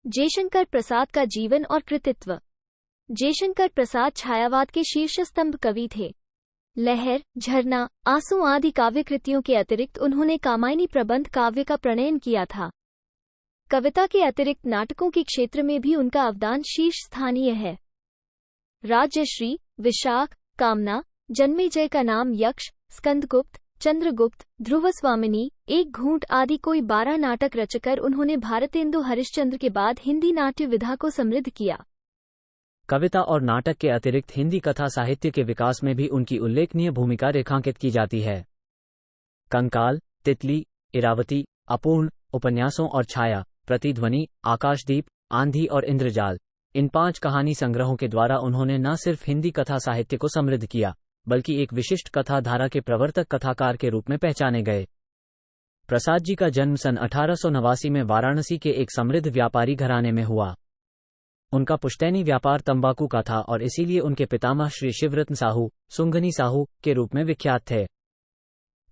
जयशंकर प्रसाद का जीवन और कृतित्व। जयशंकर प्रसाद छायावाद के शीर्ष स्तंभ कवि थे। लहर, झरना, आंसू आदि काव्य कृतियों के अतिरिक्त उन्होंने कामायनी प्रबंध काव्य का प्रणयन किया था। कविता के अतिरिक्त नाटकों के क्षेत्र में भी उनका अवदान शीर्ष स्थानीय है। राजश्री, विशाख, कामना, जन्मेजय का नाम, यक्ष, स्कंदगुप्त, चंद्रगुप्त, ध्रुवस्वामिनी, एक घूंट आदि कोई 12 नाटक रचकर उन्होंने भारतेंदु हरिश्चंद्र के बाद हिंदी नाट्य विधा को समृद्ध किया। कविता और नाटक के अतिरिक्त हिंदी कथा साहित्य के विकास में भी उनकी उल्लेखनीय भूमिका रेखांकित की जाती है। कंकाल, तितली, इरावती, अपूर्ण, उपन्यासों और छाया, प्रतिध्वनि, आकाशदीप, आंधी और इंद्रजाल, इन 5 कहानी संग्रहों के द्वारा उन्होंने न सिर्फ हिंदी कथा साहित्य को समृद्ध किया, बल्कि एक विशिष्ट कथा धारा के प्रवर्तक कथाकार के रूप में पहचाने गए। प्रसाद जी का जन्म सन 1889 में वाराणसी के एक समृद्ध व्यापारी घराने में हुआ। उनका पुश्तैनी व्यापार तंबाकू का था और इसीलिए उनके पितामह श्री शिवरत्न साहू, सुंघनी साहू के रूप में विख्यात थे।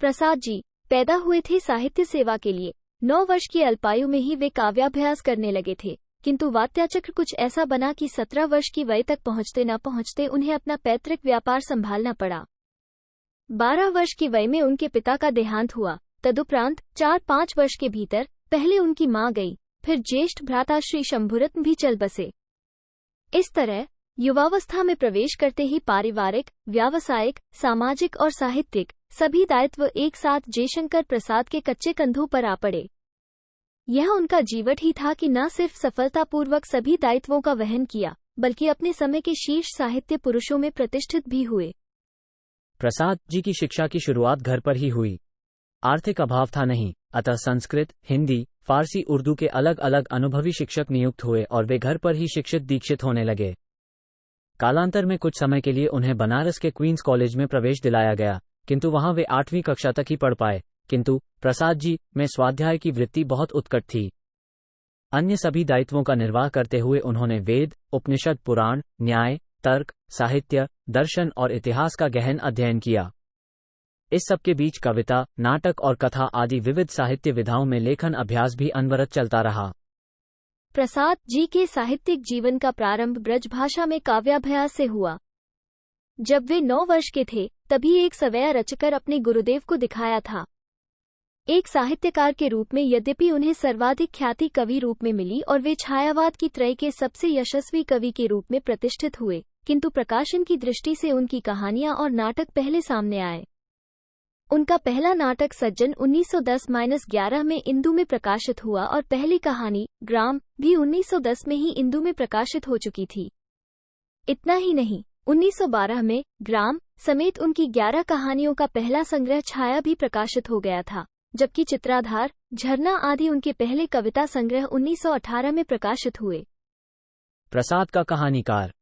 प्रसाद जी पैदा हुए थे साहित्य सेवा के लिए। 9 वर्ष की अल्पायु में ही वे काव्याभ्यास करने लगे थे, किंतु वात्याचक्र कुछ ऐसा बना कि 17 वर्ष की वय तक पहुंचते न पहुंचते उन्हें अपना पैतृक व्यापार संभालना पड़ा। 12 वर्ष की वय में उनके पिता का देहांत हुआ। तदुपरांत 4-5 वर्ष के भीतर पहले उनकी मां गई, फिर ज्येष्ठ भ्राता श्री शंभुरत्न भी चल बसे। इस तरह युवावस्था में प्रवेश करते ही पारिवारिक, व्यावसायिक, सामाजिक और साहित्यिक सभी दायित्व एक साथ जयशंकर प्रसाद के कच्चे कंधों पर आ पड़े। यह उनका जीवट ही था कि न सिर्फ सफलतापूर्वक सभी दायित्वों का वहन किया, बल्कि अपने समय के शीर्ष साहित्य पुरुषों में प्रतिष्ठित भी हुए। प्रसाद जी की शिक्षा की शुरुआत घर पर ही हुई। आर्थिक अभाव था नहीं, अतः संस्कृत, हिंदी, फारसी, उर्दू के अलग अलग अनुभवी शिक्षक नियुक्त हुए और वे घर पर ही शिक्षित दीक्षित होने लगे। कालांतर में कुछ समय के लिए उन्हें बनारस के क्वींस कॉलेज में प्रवेश दिलाया गया, किंतु वहां वे 8वीं कक्षा तक ही पढ़ पाए। किंतु प्रसाद जी में स्वाध्याय की वृत्ति बहुत उत्कट थी। अन्य सभी दायित्वों का निर्वाह करते हुए उन्होंने वेद, उपनिषद, पुराण, न्याय, तर्क, साहित्य, दर्शन और इतिहास का गहन अध्ययन किया। इस सबके बीच कविता, नाटक और कथा आदि विविध साहित्य विधाओं में लेखन अभ्यास भी अनवरत चलता रहा। प्रसाद जी के साहित्यिक जीवन का प्रारंभ ब्रजभाषा में काव्याभ्यास से हुआ। जब वे 9 वर्ष के थे, तभी एक सवैया रचकर अपने गुरुदेव को दिखाया था। एक साहित्यकार के रूप में यद्यपि उन्हें सर्वाधिक ख्याति कवि रूप में मिली और वे छायावाद की त्रय के सबसे यशस्वी कवि के रूप में प्रतिष्ठित हुए, किंतु प्रकाशन की दृष्टि से उनकी कहानियां और नाटक पहले सामने आए। उनका पहला नाटक सज्जन 1910-11 में इंदु में प्रकाशित हुआ और पहली कहानी ग्राम भी 1910 में ही इंदु में प्रकाशित हो चुकी थी। इतना ही नहीं, 1912 में ग्राम समेत उनकी 11 कहानियों का पहला संग्रह छाया भी प्रकाशित हो गया था, जबकि चित्राधार, झरना आदि उनके पहले कविता संग्रह 1918 में प्रकाशित हुए। प्रसाद का कहानीकार।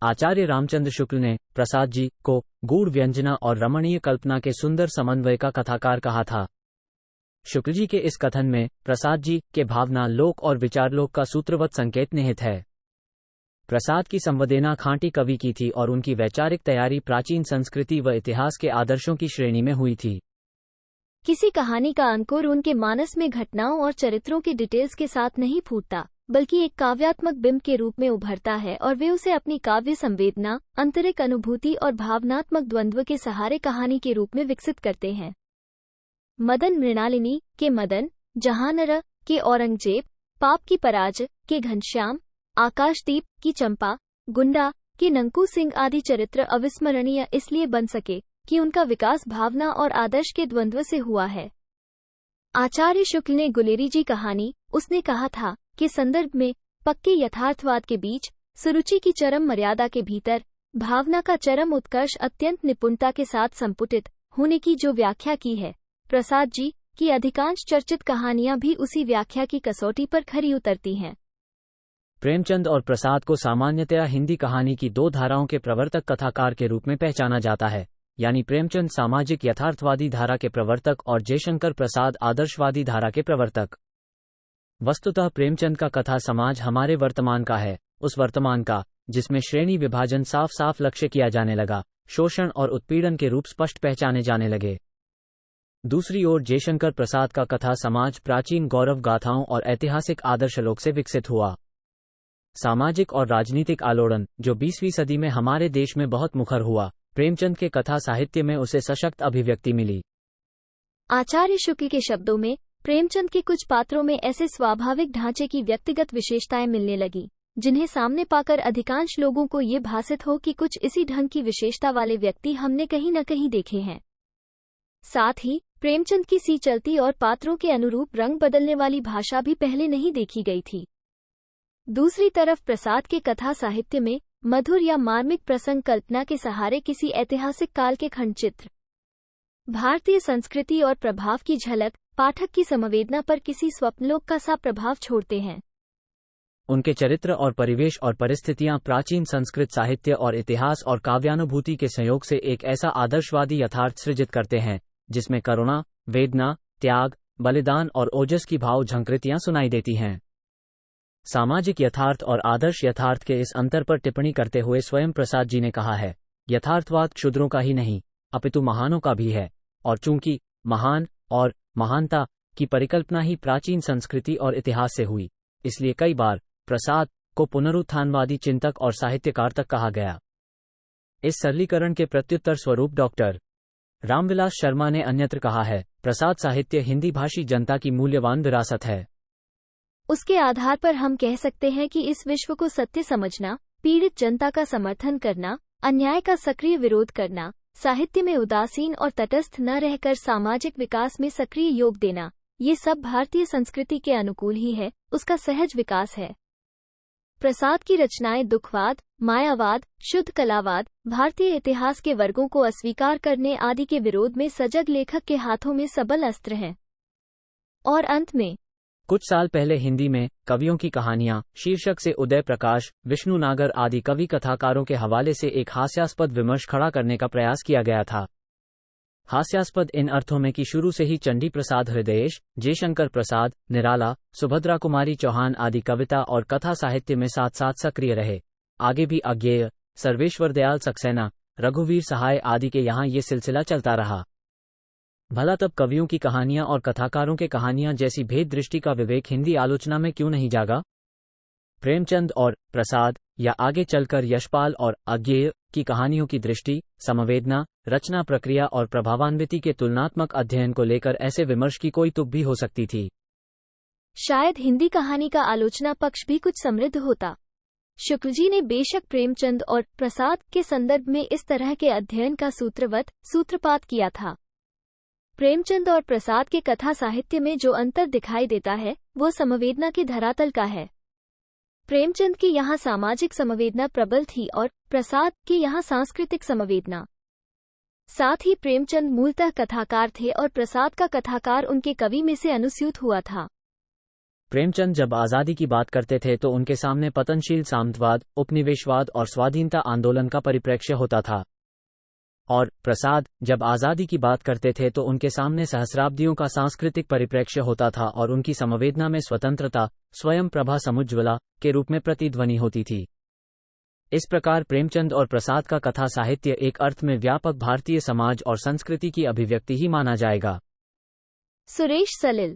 आचार्य रामचंद्र शुक्ल ने प्रसाद जी को गूढ़ व्यंजना और रमणीय कल्पना के सुंदर समन्वय का कथाकार कहा था। शुक्ल जी के इस कथन में प्रसाद जी के भावना लोक और विचारलोक का सूत्रवत संकेत निहित है। प्रसाद की संवेदना खांटी कवि की थी और उनकी वैचारिक तैयारी प्राचीन संस्कृति व इतिहास के आदर्शों की श्रेणी में हुई थी। किसी कहानी का अंकुर उनके मानस में घटनाओं और चरित्रों के डिटेल्स के साथ नहीं फूटता, बल्कि एक काव्यात्मक बिंब के रूप में उभरता है और वे उसे अपनी काव्य संवेदना, आंतरिक अनुभूति और भावनात्मक द्वंद्व के सहारे कहानी के रूप में विकसित करते हैं। मदन मृणालिनी के मदन, जहानरा के औरंगजेब, पाप की पराजय के घनश्याम, आकाशदीप की चंपा, गुंडा के नंकू सिंह आदि चरित्र अविस्मरणीय इसलिए बन सके कि उनका विकास भावना और आदर्श के द्वंद्व से हुआ है। आचार्य शुक्ल ने गुलेरी जी कहानी उसने कहा था के संदर्भ में पक्के यथार्थवाद के बीच सुरुचि की चरम मर्यादा के भीतर भावना का चरम उत्कर्ष अत्यंत निपुणता के साथ संपुटित होने की जो व्याख्या की है, प्रसाद जी की अधिकांश चर्चित कहानियां भी उसी व्याख्या की कसौटी पर खरी उतरती हैं। प्रेमचंद और प्रसाद को सामान्यतया हिंदी कहानी की 2 धाराओं के प्रवर्तक कथाकार के रूप में पहचाना जाता है, यानी प्रेमचंद सामाजिक यथार्थवादी धारा के प्रवर्तक और जयशंकर प्रसाद आदर्शवादी धारा के प्रवर्तक। वस्तुतः प्रेमचंद का कथा समाज हमारे वर्तमान का है, उस वर्तमान का जिसमें श्रेणी विभाजन साफ साफ लक्ष्य किया जाने लगा, शोषण और उत्पीड़न के रूप स्पष्ट पहचाने जाने लगे। दूसरी ओर जयशंकर प्रसाद का कथा समाज प्राचीन गौरव गाथाओं और ऐतिहासिक आदर्शलोक से विकसित हुआ। सामाजिक और राजनीतिक आलोड़न जो 20वीं सदी में हमारे देश में बहुत मुखर हुआ, प्रेमचंद के कथा साहित्य में उसे सशक्त अभिव्यक्ति मिली। आचार्य शुक्ल के शब्दों में प्रेमचंद के कुछ पात्रों में ऐसे स्वाभाविक ढांचे की व्यक्तिगत विशेषताएं मिलने लगी, जिन्हें सामने पाकर अधिकांश लोगों को ये भासित हो कि कुछ इसी ढंग की विशेषता वाले व्यक्ति हमने कहीं न कहीं देखे हैं। साथ ही प्रेमचंद की सी चलती और पात्रों के अनुरूप रंग बदलने वाली भाषा भी पहले नहीं देखी गई थी। दूसरी तरफ प्रसाद के कथा साहित्य में मधुर या मार्मिक प्रसंग कल्पना के सहारे किसी ऐतिहासिक काल के खंडचित्र, भारतीय संस्कृति और प्रभाव की झलक, पाठक की संवेदना पर किसी स्वप्नलोक का सा प्रभाव छोड़ते हैं। उनके चरित्र और परिवेश और परिस्थितियां प्राचीन संस्कृत साहित्य और इतिहास और काव्यानुभूति के संयोग से एक ऐसा आदर्शवादी यथार्थ सृजित करते हैं जिसमें करुणा, वेदना, त्याग, बलिदान और ओजस की भाव झंकृतियां सुनाई देती हैं। सामाजिक यथार्थ और आदर्श यथार्थ के इस अंतर पर टिप्पणी करते हुए स्वयं प्रसाद जी ने कहा है, यथार्थवाद क्षुद्रों का ही नहीं अपितु महानों का भी है, और चूंकि महान और महानता की परिकल्पना ही प्राचीन संस्कृति और इतिहास से हुई, इसलिए कई बार प्रसाद को पुनरुत्थानवादी चिंतक और साहित्यकार तक कहा गया। इस सरलीकरण के प्रत्युत्तर स्वरूप डॉक्टर रामविलास शर्मा ने अन्यत्र कहा है, प्रसाद साहित्य हिंदी भाषी जनता की मूल्यवान विरासत है। उसके आधार पर हम कह सकते हैं कि इस विश्व को सत्य समझना, पीड़ित जनता का समर्थन करना, अन्याय का सक्रिय विरोध करना, साहित्य में उदासीन और तटस्थ न रहकर सामाजिक विकास में सक्रिय योग देना, ये सब भारतीय संस्कृति के अनुकूल ही है, उसका सहज विकास है। प्रसाद की रचनाएं दुखवाद, मायावाद, शुद्ध कलावाद, भारतीय इतिहास के वर्गों को अस्वीकार करने आदि के विरोध में सजग लेखक के हाथों में सबल अस्त्र हैं। और अंत में कुछ साल पहले हिंदी में कवियों की कहानियां शीर्षक से उदय प्रकाश, विष्णु नागर आदि कवि कथाकारों के हवाले से एक हास्यास्पद विमर्श खड़ा करने का प्रयास किया गया था। हास्यास्पद इन अर्थों में कि शुरू से ही चंडी प्रसाद हृदयेश, जयशंकर प्रसाद, निराला, सुभद्रा कुमारी चौहान आदि कविता और कथा साहित्य में साथ साथ सक्रिय रहे। आगे भी अज्ञेय, सर्वेश्वर दयाल सक्सेना, रघुवीर सहाय आदि के यहाँ ये सिलसिला चलता रहा। भला तब कवियों की कहानियां और कथाकारों के कहानियां जैसी भेद दृष्टि का विवेक हिंदी आलोचना में क्यों नहीं जागा? प्रेमचंद और प्रसाद या आगे चलकर यशपाल और अज्ञेय की कहानियों की दृष्टि, समवेदना, रचना प्रक्रिया और प्रभावान्विति के तुलनात्मक अध्ययन को लेकर ऐसे विमर्श की कोई तुक भी हो सकती थी। शायद हिंदी कहानी का आलोचना पक्ष भी कुछ समृद्ध होता। शुक्ल जी ने बेशक प्रेमचंद और प्रसाद के संदर्भ में इस तरह के अध्ययन का सूत्रपात किया था। प्रेमचंद और प्रसाद के कथा साहित्य में जो अंतर दिखाई देता है वो समवेदना के धरातल का है। प्रेमचंद की यहाँ सामाजिक समवेदना प्रबल थी और प्रसाद की यहाँ सांस्कृतिक समवेदना। साथ ही प्रेमचंद मूलतः कथाकार थे और प्रसाद का कथाकार उनके कवि में से अनुस्यूत हुआ था। प्रेमचंद जब आज़ादी की बात करते थे तो उनके सामने पतनशील सामंतवाद, उपनिवेशवाद और स्वाधीनता आंदोलन का परिप्रेक्ष्य होता था, और प्रसाद जब आज़ादी की बात करते थे तो उनके सामने सहस्राब्दियों का सांस्कृतिक परिप्रेक्ष्य होता था और उनकी संवेदना में स्वतंत्रता, स्वयं प्रभा समुज्ज्वला के रूप में प्रतिध्वनि होती थी। इस प्रकार प्रेमचंद और प्रसाद का कथा साहित्य एक अर्थ में व्यापक भारतीय समाज और संस्कृति की अभिव्यक्ति ही माना जाएगा। सुरेश सलिल।